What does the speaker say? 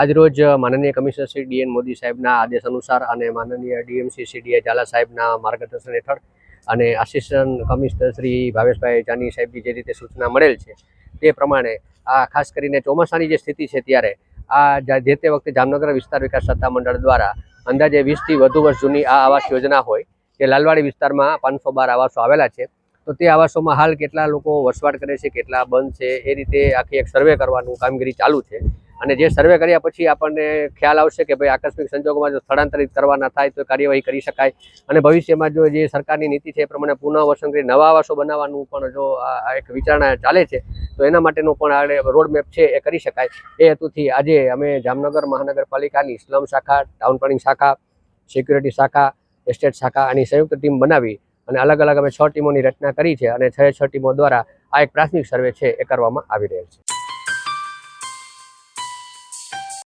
આજરોજ માનનીય કમિશનર શ્રી ડી.એન. મોદી સાહેબના આદેશ અનુસાર અને માનનીય ડીએમસી શ્રી ડી.એ. ઝાલા સાહેબના માર્ગદર્શન હેઠળ અને આસિસ્ટન્ટ કમિશનર શ્રી ભાવેશભાઈ જાની સાહેબની જે રીતે સૂચના મળેલ છે તે પ્રમાણે આ ખાસ કરીને ચોમાસાની જે સ્થિતિ છે ત્યારે આ જે તે વખતે જામનગર વિસ્તાર વિકાસ સત્તામંડળ દ્વારા અંદાજે 20થી વધુ વર્ષ જૂની આ આવાસ યોજના હોય કે લાલવાડી વિસ્તારમાં 512 આવાસો આવેલા છે. તો તે આવાસોમાં હાલ કેટલા લોકો વસવાટ કરે છે, કેટલા બંધ છે, એ રીતે આખી એક સર્વે કરવાનું કામગીરી ચાલુ છે. અને જે સર્વે કર્યા પછી આપણને ખ્યાલ આવશે કે ભાઈ આકસ્મિક સંજોગોમાં જો સ્થળાંતરિત કરવાના થાય તો કાર્યવાહી કરી શકાય. અને ભવિષ્યમાં જો જે સરકારની નીતિ છે એ પ્રમાણે પુનઃવસન કરી નવા આવાસો બનાવવાનું પણ જો આ એક વિચારણા ચાલે છે તો એના માટેનું પણ આ રોડમેપ છે એ કરી શકાય. એ હેતુથી આજે અમે જામનગર મહાનગરપાલિકાની સ્લમ શાખા, ટાઉન પ્લાનિંગ શાખા, સિક્યુરિટી શાખા, એસ્ટેટ શાખા આની સંયુક્ત ટીમ બનાવી અને અલગ અલગ અમે 6 ટીમોની રચના કરી છે અને 6 ટીમો દ્વારા આ એક પ્રાથમિક સર્વે છે એ કરવામાં આવી રહેલ છે.